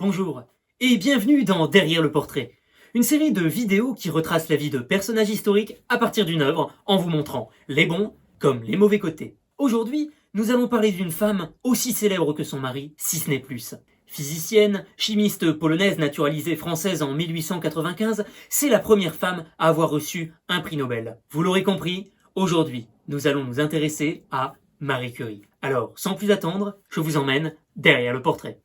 Bonjour et bienvenue dans Derrière le portrait, une série de vidéos qui retrace la vie de personnages historiques à partir d'une œuvre en vous montrant les bons comme les mauvais côtés. Aujourd'hui, nous allons parler d'une femme aussi célèbre que son mari, si ce n'est plus. Physicienne, chimiste polonaise naturalisée française en 1895, c'est la première femme à avoir reçu un prix Nobel. Vous l'aurez compris, aujourd'hui, nous allons nous intéresser à Marie Curie. Alors, sans plus attendre, je vous emmène derrière le portrait.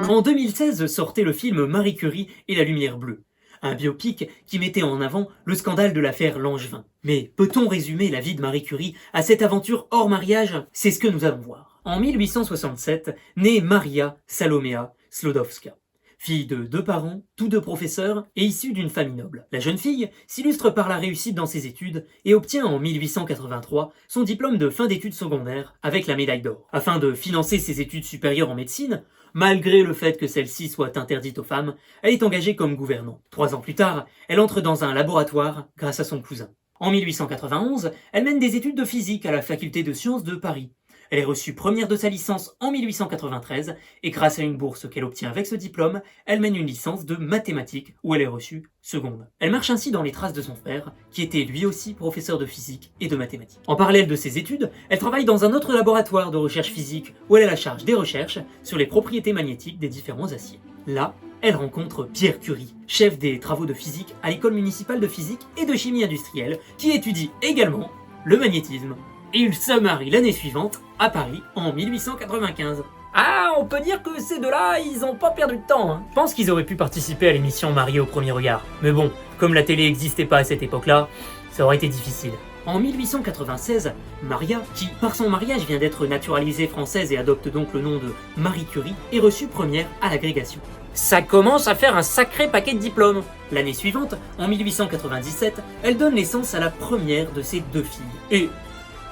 En 2016 sortait le film Marie Curie et la lumière bleue, un biopic qui mettait en avant le scandale de l'affaire Langevin. Mais peut-on résumer la vie de Marie Curie à cette aventure hors mariage? C'est ce que nous allons voir. En 1867, naît Maria Salomea Sklodowska. Fille de 2 parents, tous 2 professeurs et issue d'une famille noble. La jeune fille s'illustre par la réussite dans ses études et obtient en 1883 son diplôme de fin d'études secondaires avec la médaille d'or. Afin de financer ses études supérieures en médecine, malgré le fait que celle-ci soit interdite aux femmes, elle est engagée comme gouvernante. 3 ans plus tard, elle entre dans un laboratoire grâce à son cousin. En 1891, elle mène des études de physique à la faculté de sciences de Paris. Elle est reçue première de sa licence en 1893 et grâce à une bourse qu'elle obtient avec ce diplôme, elle mène une licence de mathématiques où elle est reçue seconde. Elle marche ainsi dans les traces de son frère, qui était lui aussi professeur de physique et de mathématiques. En parallèle de ses études, elle travaille dans un autre laboratoire de recherche physique où elle a la charge des recherches sur les propriétés magnétiques des différents aciers. Là, elle rencontre Pierre Curie, chef des travaux de physique à l'école municipale de physique et de chimie industrielle, qui étudie également le magnétisme. Et ils se marient l'année suivante à Paris en 1895. Ah, on peut dire que ces deux-là, ils ont pas perdu de temps, hein. Je pense qu'ils auraient pu participer à l'émission Mariés au premier regard. Mais bon, comme la télé n'existait pas à cette époque-là, ça aurait été difficile. En 1896, Maria, qui par son mariage vient d'être naturalisée française et adopte donc le nom de Marie Curie, est reçue première à l'agrégation. Ça commence à faire un sacré paquet de diplômes. L'année suivante, en 1897, elle donne naissance à la première de ses 2 filles. Et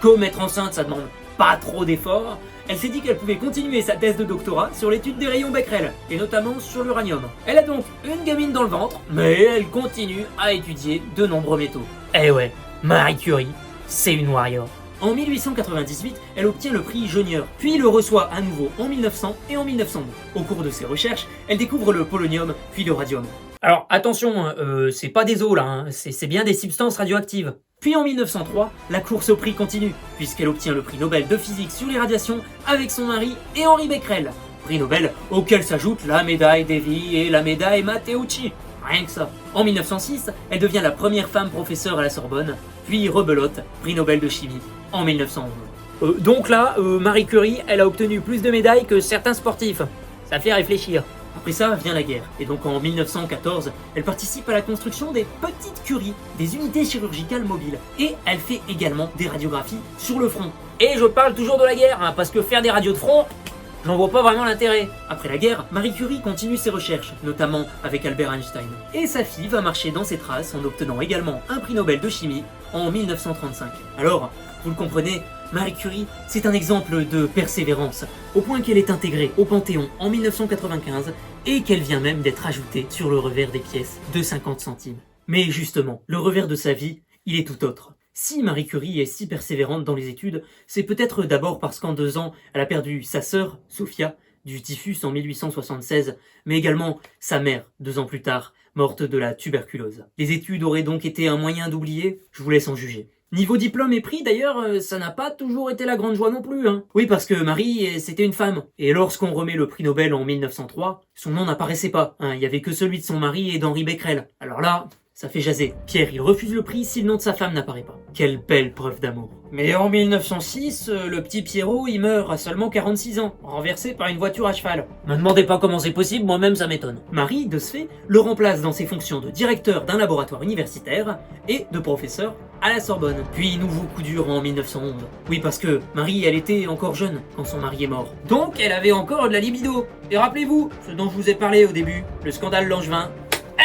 comme être enceinte, ça demande pas trop d'efforts, elle s'est dit qu'elle pouvait continuer sa thèse de doctorat sur l'étude des rayons Becquerel, et notamment sur l'uranium. Elle a donc une gamine dans le ventre, mais elle continue à étudier de nombreux métaux. Eh ouais, Marie Curie, c'est une warrior. En 1898, elle obtient le prix Junior, puis le reçoit à nouveau en 1900 et en 1902. Au cours de ses recherches, elle découvre le polonium, puis le radium. Alors attention, c'est pas des os là, hein, c'est bien des substances radioactives. Puis en 1903, la course au prix continue, puisqu'elle obtient le prix Nobel de physique sur les radiations avec son mari et Henri Becquerel. Prix Nobel auquel s'ajoute la médaille Davy et la médaille Matteucci. Rien que ça. En 1906, elle devient la première femme professeure à la Sorbonne, puis rebelote, prix Nobel de chimie en 1911. Donc là, Marie Curie, elle a obtenu plus de médailles que certains sportifs. Ça fait réfléchir. Après ça vient la guerre, et donc en 1914, elle participe à la construction des petites curies, des unités chirurgicales mobiles, et elle fait également des radiographies sur le front. Et je parle toujours de la guerre, hein, parce que faire des radios de front, j'en vois pas vraiment l'intérêt. Après la guerre, Marie Curie continue ses recherches, notamment avec Albert Einstein. Et sa fille va marcher dans ses traces en obtenant également un prix Nobel de chimie en 1935. Alors, vous le comprenez, Marie Curie, c'est un exemple de persévérance, au point qu'elle est intégrée au Panthéon en 1995 et qu'elle vient même d'être ajoutée sur le revers des pièces de 50 centimes. Mais justement, le revers de sa vie, il est tout autre. Si Marie Curie est si persévérante dans les études, c'est peut-être d'abord parce qu'en 2 ans, elle a perdu sa sœur, Sophia, du typhus en 1876, mais également sa mère, 2 ans plus tard, morte de la tuberculose. Les études auraient donc été un moyen d'oublier, je vous laisse en juger. Niveau diplôme et prix, d'ailleurs, ça n'a pas toujours été la grande joie non plus, hein. Oui, parce que Marie, c'était une femme. Et lorsqu'on remet le prix Nobel en 1903, son nom n'apparaissait pas, hein. Il y avait que celui de son mari et d'Henri Becquerel. Alors là, ça fait jaser. Pierre, il refuse le prix si le nom de sa femme n'apparaît pas. Quelle belle preuve d'amour. Mais en 1906, le petit Pierrot, il meurt à seulement 46 ans, renversé par une voiture à cheval. Me demandez pas comment c'est possible, moi-même ça m'étonne. Marie, de ce fait, le remplace dans ses fonctions de directeur d'un laboratoire universitaire et de professeur à la Sorbonne. Puis nouveau coup dur en 1911. Oui, parce que Marie, elle était encore jeune quand son mari est mort. Donc elle avait encore de la libido. Et rappelez-vous, ce dont je vous ai parlé au début, le scandale Langevin.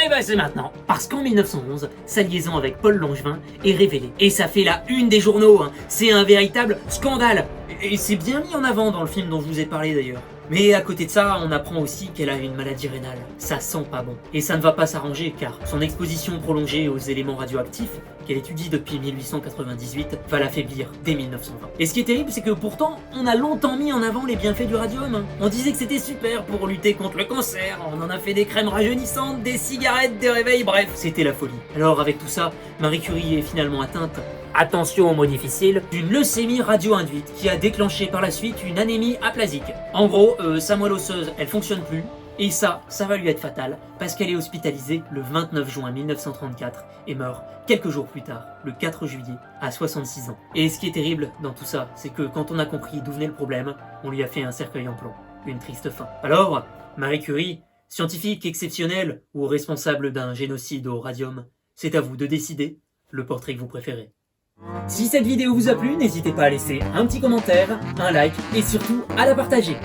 Eh ben c'est maintenant. Parce qu'en 1911, sa liaison avec Paul Langevin est révélée. Et ça fait la une des journaux, hein. C'est un véritable scandale. Et c'est bien mis en avant dans le film dont je vous ai parlé d'ailleurs. Mais à côté de ça, on apprend aussi qu'elle a une maladie rénale. Ça sent pas bon. Et ça ne va pas s'arranger car son exposition prolongée aux éléments radioactifs, qu'elle étudie depuis 1898, va l'affaiblir dès 1920. Et ce qui est terrible, c'est que pourtant, on a longtemps mis en avant les bienfaits du radium. On disait que c'était super pour lutter contre le cancer, on en a fait des crèmes rajeunissantes, des cigarettes, des réveils, bref, c'était la folie. Alors avec tout ça, Marie Curie est finalement atteinte, attention au mot difficile, d'une leucémie radio-induite qui a déclenché par la suite une anémie aplasique. En gros, sa moelle osseuse, elle fonctionne plus, et ça va lui être fatal, parce qu'elle est hospitalisée le 29 juin 1934 et meurt quelques jours plus tard, le 4 juillet, à 66 ans. Et ce qui est terrible dans tout ça, c'est que quand on a compris d'où venait le problème, on lui a fait un cercueil en plomb. Une triste fin. Alors, Marie Curie, scientifique exceptionnelle ou responsable d'un génocide au radium, c'est à vous de décider le portrait que vous préférez. Si cette vidéo vous a plu, n'hésitez pas à laisser un petit commentaire, un like et surtout à la partager.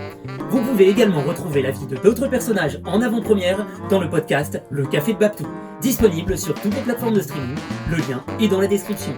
Vous pouvez également retrouver la vie de d'autres personnages en avant-première dans le podcast Le Café de Babtou, disponible sur toutes les plateformes de streaming, le lien est dans la description.